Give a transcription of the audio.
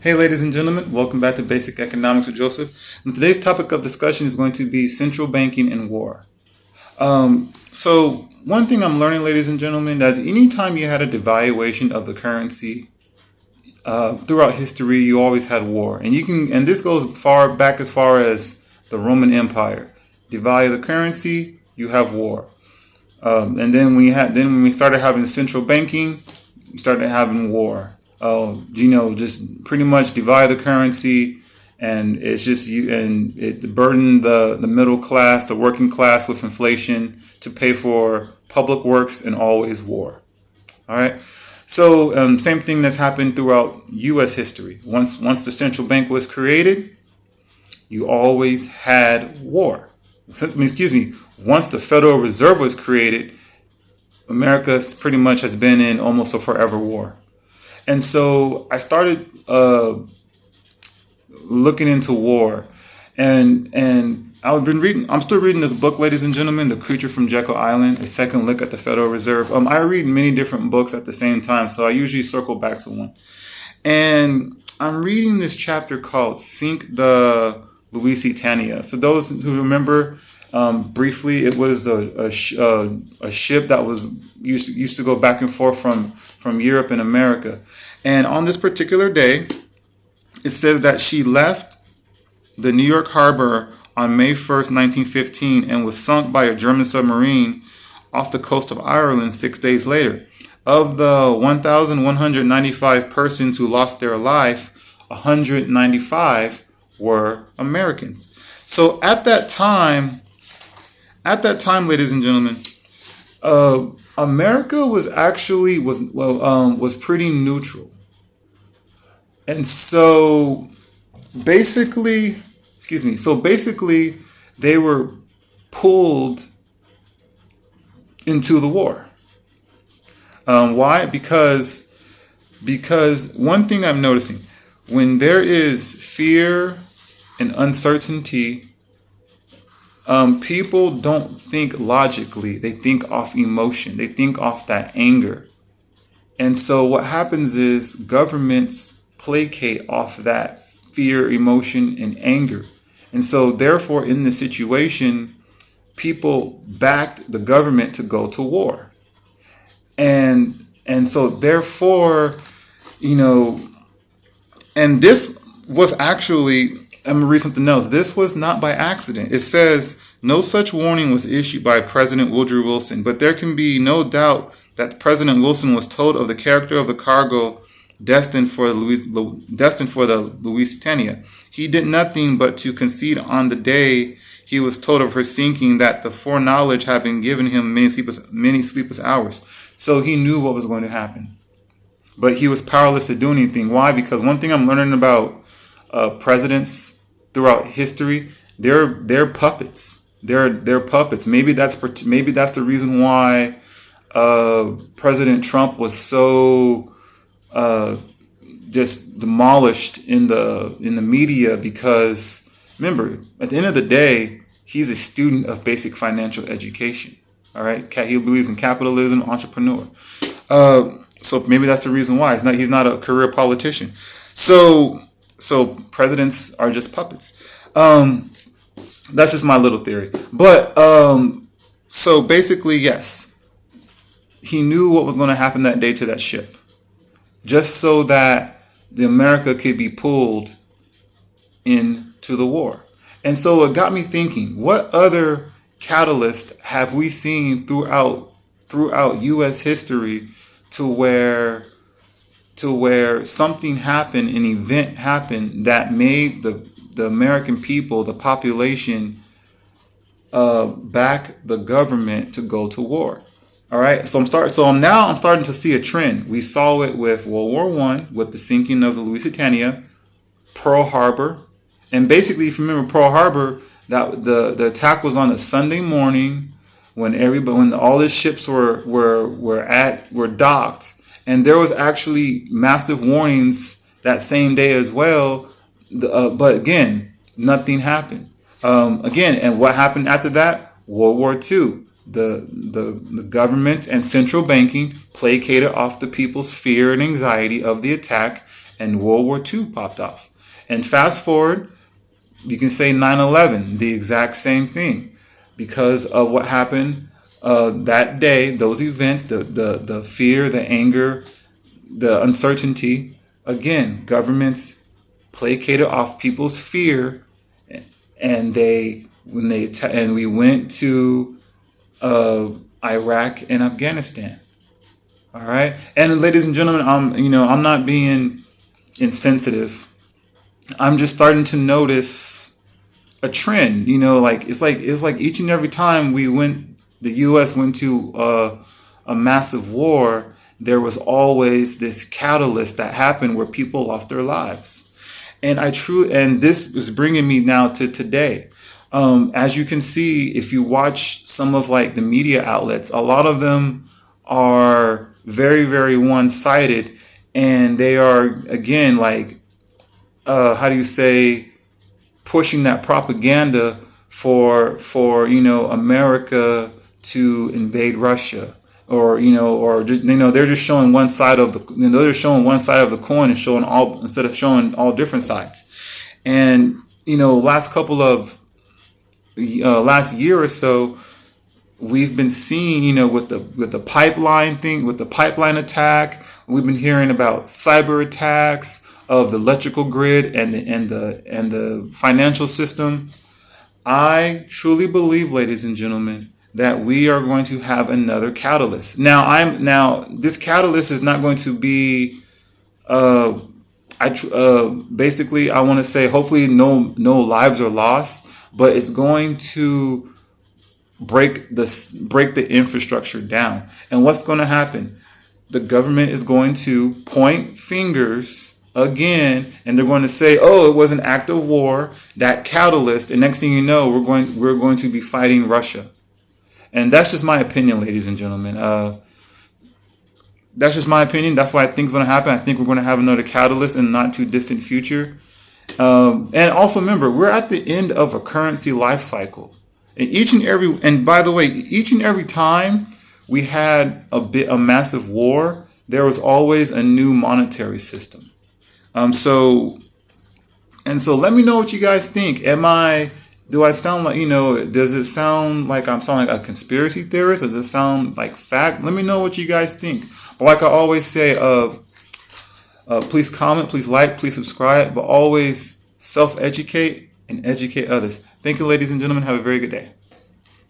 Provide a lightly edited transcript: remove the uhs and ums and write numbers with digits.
Hey, ladies and gentlemen, welcome back to Basic Economics with Joseph. And today's topic of discussion is going to be central banking and war. So, one thing I'm learning, ladies and gentlemen, that anytime you had a devaluation of the currency throughout history, you always had war, and this goes far back as far as the Roman Empire. Devalue the currency, you have war, and then when we started having central banking, you started having war. Just pretty much divide the currency, and it burdened the middle class, the working class with inflation to pay for public works and always war. All right. So same thing that's happened throughout U.S. history. Once the central bank was created, you always had war. Once the Federal Reserve was created, America pretty much has been in almost a forever war. And so I started looking into war, and I'm still reading this book, ladies and gentlemen, The Creature from Jekyll Island: A Second Look at the Federal Reserve. I read many different books at the same time, so I usually circle back to one. And I'm reading this chapter called "Sink the Lusitania." So those who remember, briefly, it was a ship that was used to go back and forth from Europe and America. And on this particular day, it says that she left the New York harbor on May 1st, 1915, and was sunk by a German submarine off the coast of Ireland 6 days later. Of the 1,195 persons who lost their life, 195 were Americans. So at that time, ladies and gentlemen, America was pretty neutral, and so basically, they were pulled into the war. Why? Because one thing I'm noticing, when there is fear and uncertainty, people don't think logically. They think off emotion. They think off that anger. And so what happens is governments placate off that fear, emotion, and anger. And so therefore, in this situation, people backed the government to go to war. And so therefore, and this was actually, I'm going to read something else. This was not by accident. It says, no such warning was issued by President Woodrow Wilson, but there can be no doubt that President Wilson was told of the character of the cargo destined for the Lusitania. He did nothing but to concede on the day he was told of her sinking that the foreknowledge had been given him many sleepless hours. So he knew what was going to happen, but he was powerless to do anything. Why? Because one thing I'm learning about presidents throughout history, they're puppets. They're puppets. Maybe that's the reason why President Trump was so just demolished in the media, because remember, at the end of the day, he's a student of basic financial education. All right, he believes in capitalism, entrepreneur. So maybe that's the reason why he's not a career politician. So presidents are just puppets. That's just my little theory. But so basically, yes, he knew what was going to happen that day to that ship, just so that the America could be pulled into the war. And so it got me thinking, what other catalyst have we seen throughout U.S. history to where something happened, an event happened that made the American people, the population, back the government to go to war? All right, so I'm starting to see a trend. We saw it with World War I, with the sinking of the Lusitania, Pearl Harbor, and basically, if you remember Pearl Harbor, that the attack was on a Sunday morning when all the ships were docked, and there was actually massive warnings that same day as well. But again, nothing happened. And what happened after that? World War II. The government and central banking placated off the people's fear and anxiety of the attack, and World War II popped off. And fast forward, you can say 9/11, the exact same thing, because of what happened that day, those events, the fear, the anger, the uncertainty. Again, governments placated off people's fear, and we went to Iraq and Afghanistan. All right, and ladies and gentlemen, I'm not being insensitive. I'm just starting to notice a trend. It's like each and every time the U.S. went to a massive war, there was always this catalyst that happened where people lost their lives. And this is bringing me now to today. As you can see, if you watch some of like the media outlets, a lot of them are very, very one-sided, and they are, again, like, how do you say, pushing that propaganda for America to invade Russia, or they're just showing one side of the coin and showing all, instead of showing all different sides. And last year or so, we've been seeing, with the pipeline thing, with the pipeline attack. We've been hearing about cyber attacks of the electrical grid and the financial system. I truly believe, ladies and gentlemen, that we are going to have another catalyst. Now this catalyst is not going to be basically, I want to say, hopefully no lives are lost, but it's going to break the infrastructure down. And what's going to happen? The government is going to point fingers again, and they're going to say, "Oh, it was an act of war, that catalyst." And next thing you know, we're going to be fighting Russia. And that's just my opinion, ladies and gentlemen. That's just my opinion. That's what I think is going to happen. I think we're going to have another catalyst in the not too distant future. And also remember, we're at the end of a currency life cycle. And by the way, each and every time we had a massive war, there was always a new monetary system. So let me know what you guys think. Do I sound like, does it sound like I'm sounding like a conspiracy theorist? Does it sound like fact? Let me know what you guys think. But like I always say, please comment, please like, please subscribe, but always self-educate and educate others. Thank you, ladies and gentlemen. Have a very good day.